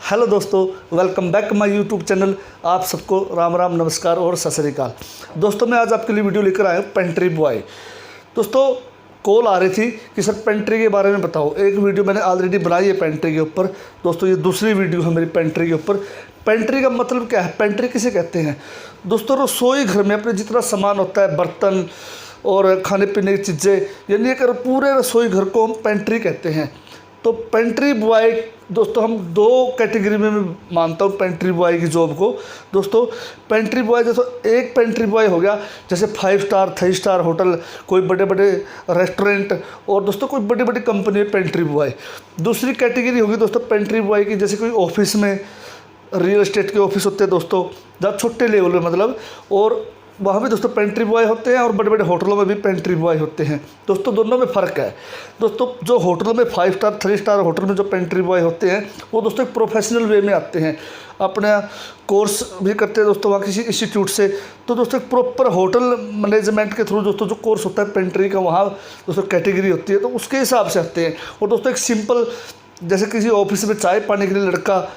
Hello दोस्तों, welcome back my YouTube channel. आप सबको राम राम, नमस्कार और सत श्री अकाल। दोस्तों, मैं आज आपके लिए वीडियो लेकर आया हूँ पेंट्री बॉय। दोस्तों, कॉल आ रही थी कि सर पेंट्री के बारे में बताओ। एक वीडियो मैंने ऑलरेडी बनाई है पेंट्री के ऊपर। दोस्तों, ये दूसरी वीडियो है मेरी पेंट्री के ऊपर। पेंट्री का मतलब क्या है, पेंट्री किसे कहते हैं? दोस्तों, रसोई घर में अपने जितना सामान होता है, बर्तन और खाने पीने की चीज़ें, यानी अगर पूरे रसोई घर को हम पेंट्री कहते हैं। तो पेंट्री बॉय दोस्तों, हम दो कैटेगरी में मैं मानता हूँ पेंट्री बॉय की जॉब को। दोस्तों, पेंट्री बॉय जैसे एक पेंट्री बॉय हो गया, जैसे 5 स्टार 3 स्टार होटल, कोई बड़े बड़े रेस्टोरेंट, और दोस्तों कोई बड़ी बड़ी कंपनी में पेंट्री बॉय। दूसरी कैटेगरी होगी दोस्तों पेंट्री बॉय की, जैसे कोई ऑफिस में, रियल एस्टेट के ऑफिस होते हैं दोस्तों, जहाँ छोटे लेवल में मतलब, और वहाँ भी दोस्तों पेंट्री बॉय होते हैं, और बड़े बड़े होटलों में भी पेंट्री बॉय होते हैं। दोस्तों, दोनों में फ़र्क है। दोस्तों, जो होटलों में 5 स्टार 3 स्टार होटल में जो पेंट्री बॉय होते हैं, वो दोस्तों एक प्रोफेशनल वे में आते हैं, अपना कोर्स भी करते हैं दोस्तों वहाँ किसी इंस्टीट्यूट से। तो दोस्तों एक प्रॉपर होटल मैनेजमेंट के थ्रू दोस्तों जो कोर्स होता है पेंट्री का, वहाँ दोस्तों कैटेगरी होती है, तो उसके हिसाब से आते हैं। और दोस्तों एक सिंपल, जैसे किसी ऑफिस में चाय पाने के लिए लड़का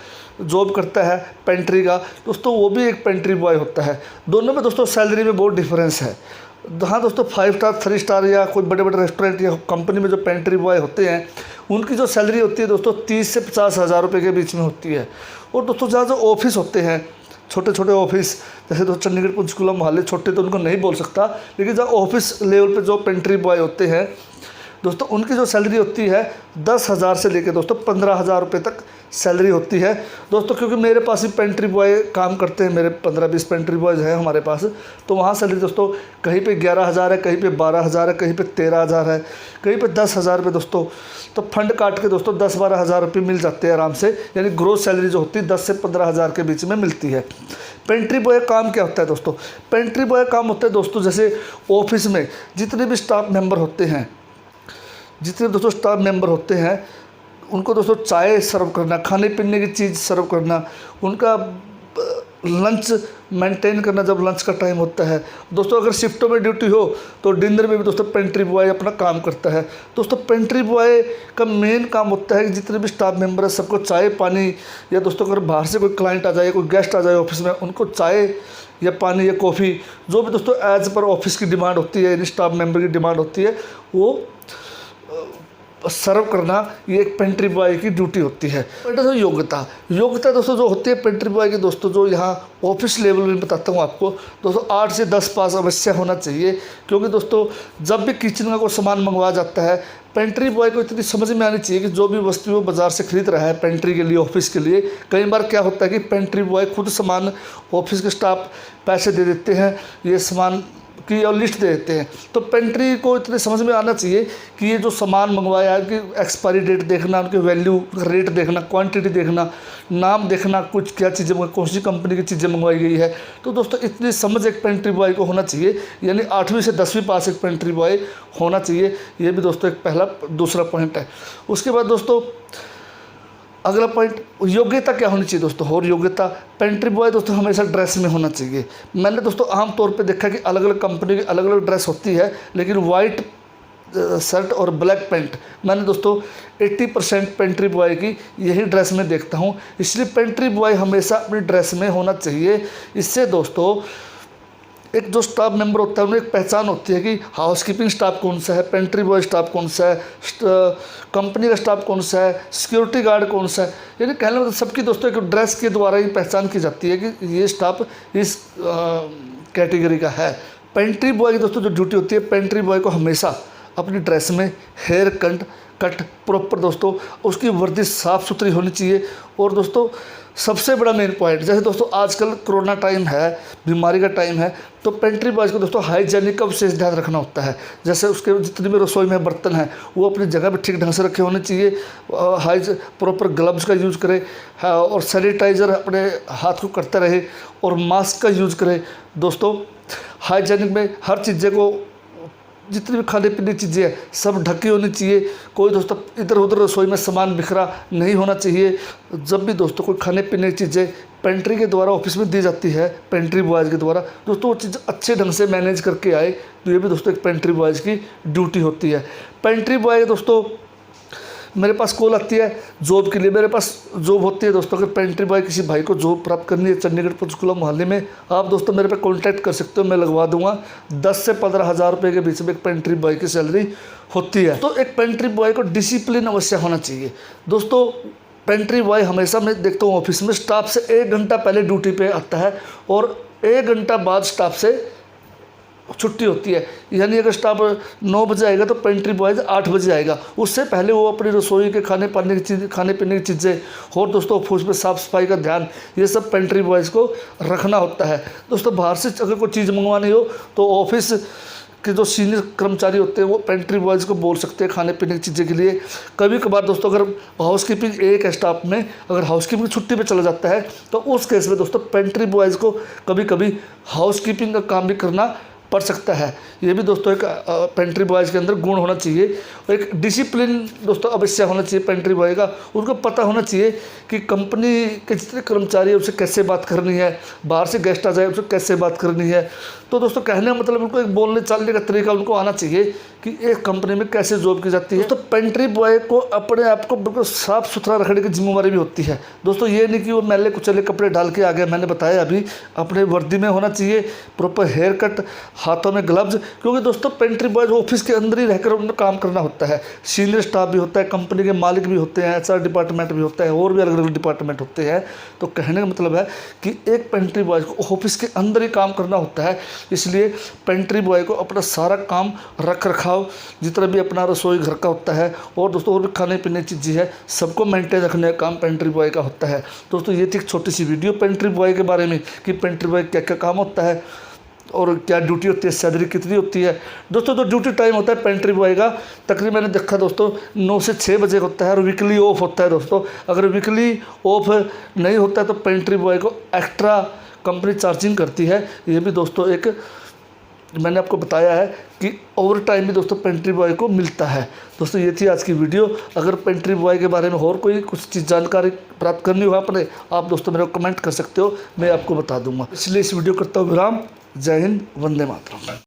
जॉब करता है पेंट्री का, दोस्तों वो भी एक पेंट्री बॉय होता है। दोनों में दोस्तों सैलरी में बहुत डिफरेंस है। हाँ दोस्तों, 5 स्टार 3 स्टार या कोई बड़े बड़े रेस्टोरेंट या कंपनी में जो पेंट्री बॉय होते हैं, उनकी जो सैलरी होती है दोस्तों 30 से 50 हज़ार रुपये के बीच में होती है। और दोस्तों जहाँ जो ऑफिस होते हैं, छोटे छोटे ऑफिस, जैसे दोस्तों चंडीगढ़ पंचकुला मोहाली, छोटे तो उनको नहीं बोल सकता, लेकिन जहाँ ऑफिस लेवल पे जो पेंट्री बॉय होते हैं दोस्तों, उनकी जो सैलरी होती है 10,000 से लेकर दोस्तों 15,000 रुपये तक सैलरी होती है दोस्तों। क्योंकि मेरे पास भी पेंट्री बॉय काम करते हैं, मेरे 15-20 पेंट्री बॉयज़ हैं हमारे पास। तो वहाँ सैलरी दोस्तों कहीं पे 11,000 है, कहीं पे 12,000 है, कहीं पे 13,000 है, कहीं पे 10,000 रुपये दोस्तों। तो फंड काट के दोस्तों 10-12 हज़ार रुपये मिल जाते हैं आराम से, यानी ग्रोथ सैलरी जो होती है 10 से 15,000 के बीच में मिलती है। पेंट्री बॉय काम क्या होता है दोस्तों? पेंट्री बॉय काम होता है दोस्तों, जैसे ऑफिस में जितने भी स्टाफ मेम्बर होते हैं, उनको दोस्तों चाय सर्व करना, खाने पीने की चीज़ सर्व करना, उनका लंच मेंटेन करना जब लंच का टाइम होता है। दोस्तों अगर शिफ्टों में ड्यूटी हो तो डिनर में भी दोस्तों पेंट्री बॉय अपना काम करता है। दोस्तों पेंट्री बॉय का मेन काम होता है कि जितने भी स्टाफ मेंबर है सबको चाय पानी, या दोस्तों अगर बाहर से कोई क्लाइंट आ जाए, कोई गेस्ट आ जाए ऑफिस में, उनको चाय या पानी या कॉफ़ी, जो भी दोस्तों एज पर ऑफिस की डिमांड होती है, यानी स्टाफ मेंबर की डिमांड होती है, वो सर्व करना, ये एक पेंट्री बॉय की ड्यूटी होती है। योग्यता दोस्तों जो होती है पेंट्री बॉय की, दोस्तों जो यहाँ ऑफिस लेवल में बताता हूँ आपको दोस्तों, 8 से 10 पास अवश्य होना चाहिए। क्योंकि दोस्तों जब भी किचन का कोई सामान मंगवाया जाता है, पेंट्री बॉय को इतनी समझ में आनी चाहिए कि जो भी वस्तु वो बाज़ार से खरीद रहा है पेंट्री के लिए, ऑफिस के लिए, कई बार क्या होता है कि पेंट्री बॉय खुद सामान, ऑफिस के स्टाफ पैसे दे देते हैं, ये सामान की और लिस्ट दे देते हैं। तो पेंट्री को इतने समझ में आना चाहिए कि ये जो सामान मंगवाया है कि एक्सपायरी डेट देखना, उनके वैल्यू रेट देखना, क्वांटिटी देखना, नाम देखना, कुछ क्या चीज़ें, कौन सी कंपनी की चीज़ें मंगवाई गई है। तो दोस्तों इतनी समझ एक पेंट्री बॉय को होना चाहिए, यानी 8वीं से 10वीं पास एक पेंट्री बॉय होना चाहिए। ये भी दोस्तों एक पहला दूसरा पॉइंट है। उसके बाद दोस्तों अगला पॉइंट, योग्यता क्या होनी चाहिए दोस्तों? और योग्यता, पेंट्री बॉय दोस्तों हमेशा ड्रेस में होना चाहिए। मैंने दोस्तों आम तौर पे देखा कि अलग अलग कंपनी की अलग अलग ड्रेस होती है, लेकिन वाइट शर्ट और ब्लैक पैंट मैंने दोस्तों 80% पेंट्री बॉय की यही ड्रेस में देखता हूँ। इसलिए पेंट्री बॉय हमेशा अपनी ड्रेस में होना चाहिए। इससे दोस्तों एक जो स्टाफ मेंबर होता है उन्हें एक पहचान होती है कि हाउसकीपिंग स्टाफ कौन सा है, पेंट्री बॉय स्टाफ कौन सा है, कंपनी का स्टाफ कौन सा है, सिक्योरिटी गार्ड कौन सा है। यानी कहने मतलब सबकी दोस्तों एक ड्रेस के द्वारा ही पहचान की जाती है कि ये स्टाफ इस कैटेगरी का है। पेंट्री बॉय की दोस्तों जो ड्यूटी होती है, पेंट्री बॉय को हमेशा अपनी ड्रेस में हेयर कट प्रॉपर दोस्तों, उसकी वर्दी साफ़ सुथरी होनी चाहिए। और दोस्तों सबसे बड़ा मेन पॉइंट, जैसे दोस्तों आजकल कोरोना टाइम है, बीमारी का टाइम है, तो पेंट्री बॉयज़ को दोस्तों हाइजीनिक का विशेष ध्यान रखना होता है। जैसे उसके जितनी भी रसोई में बर्तन हैं वो अपनी जगह पे ठीक ढंग से रखे होने चाहिए, प्रॉपर ग्लव्स का यूज़ करे, और सैनिटाइज़र अपने हाथ को करते रहे, और मास्क का यूज़ करे। दोस्तों हाइजीनिक में हर चीज़ें को, जितनी भी खाने पीने की चीज़ें हैं सब ढकी होनी चाहिए। कोई दोस्तों इधर उधर रसोई में सामान बिखरा नहीं होना चाहिए। जब भी दोस्तों कोई खाने पीने की चीज़ें पेंट्री के द्वारा ऑफिस में दी जाती है, पेंट्री बॉयज़ के द्वारा, दोस्तों वो चीज़ अच्छे ढंग से मैनेज करके आए, तो ये भी दोस्तों एक पेंट्री बॉयज़ की ड्यूटी होती है। पेंट्री बॉय दोस्तों मेरे पास कॉल आती है जॉब के लिए, मेरे पास जॉब होती है दोस्तों। अगर पेंट्री बॉय किसी भाई को जॉब प्राप्त करनी है चंडीगढ़ पंचकुला मोहल्ले में, आप दोस्तों मेरे पे कांटेक्ट कर सकते हो, मैं लगवा दूंगा। 10 से 15 हज़ार रुपये के बीच में एक पेंट्री बॉय की सैलरी होती है। तो एक पेंट्री बॉय को डिसिप्लिन अवश्य होना चाहिए दोस्तों। पेंट्री बॉय हमेशा मैं देखता हूँ ऑफिस में स्टाफ से 1 घंटा पहले ड्यूटी पे आता है और 1 घंटा बाद स्टाफ से छुट्टी होती है। यानी अगर स्टाफ 9 बजे आएगा तो पेंट्री बॉय 8 बजे आएगा। उससे पहले वो अपनी रसोई के खाने पीने की चीज़ें और दोस्तों ऑफिस में साफ़ सफाई का ध्यान, ये सब पेंट्री बॉयज़ को रखना होता है दोस्तों। बाहर से अगर कोई चीज़ मंगवानी हो तो ऑफिस के जो सीनियर कर्मचारी होते हैं वो पेंट्री बॉयज़ को बोल सकते हैं खाने पीने की चीज़ें के लिए। कभी कभार दोस्तों अगर हाउसकीपिंग एक स्टाफ में अगर हाउसकीपिंग छुट्टी पे चला जाता है तो उस केस में दोस्तों पेंट्री बॉयज़ को कभी कभी हाउसकीपिंग का काम भी करना पड़ सकता है। ये भी दोस्तों एक पेंट्री बॉयज़ के अंदर गुण होना चाहिए। एक डिसिप्लिन दोस्तों अवश्य होना चाहिए पेंट्री बॉय का। उनको पता होना चाहिए कि कंपनी के जितने कर्मचारी हैं उनसे कैसे बात करनी है, बाहर से गेस्ट आ जाए उनसे कैसे बात करनी है। तो दोस्तों कहने का मतलब उनको एक बोलने चालने का तरीका उनको आना चाहिए कि एक कंपनी में कैसे जॉब की जाती है। तो पेंट्री बॉय को अपने आप को बिल्कुल साफ़ सुथरा रखने की जिम्मेवारी भी होती है दोस्तों। ये नहीं कि वो मैले कुचले कपड़े डाल के आ गया, मैंने बताया अभी अपने वर्दी में होना चाहिए, प्रॉपर हेयर कट, हाथों में ग्लव्स, क्योंकि दोस्तों पेंट्री बॉय ऑफिस के अंदर ही रहकर उन्हें काम करना होता है। सीनियर स्टाफ भी होता है, कंपनी के मालिक भी होते हैं, HR डिपार्टमेंट भी होता है और भी अलग अलग डिपार्टमेंट होते हैं। तो कहने का मतलब है कि एक पेंट्री बॉय को ऑफिस के अंदर ही काम करना होता है। इसलिए पेंट्री बॉय को अपना सारा काम रख रखाव जितना भी अपना रसोई घर का होता है और दोस्तों और भी खाने पीने की चीज़ें है सबको मेंटेन रखने का काम पेंट्री बॉय का होता है। दोस्तों ये थी एक छोटी सी वीडियो पेंट्री बॉय के बारे में कि पेंट्री बॉय क्या क्या काम होता है और क्या ड्यूटी होती है, सैलरी कितनी होती है। दोस्तों तो ड्यूटी टाइम होता है पेंट्री बॉय का तकरीबन मैंने देखा दोस्तों 9 से 6 बजे होता है और वीकली ऑफ होता है दोस्तों। अगर वीकली ऑफ नहीं होता है तो पेंट्री बॉय को एक्स्ट्रा कंपनी चार्जिंग करती है। ये भी दोस्तों एक मैंने आपको बताया है कि ओवर टाइम भी दोस्तों पेंट्री बॉय को मिलता है। दोस्तों ये थी आज की वीडियो। अगर पेंट्री बॉय के बारे में और कोई कुछ चीज़ जानकारी प्राप्त करनी हो आपने, आप दोस्तों मेरे को कमेंट कर सकते हो, मैं आपको बता दूंगा। इसलिए इस वीडियो करता हूँ विराम। जय हिंद, वंदे मातरम।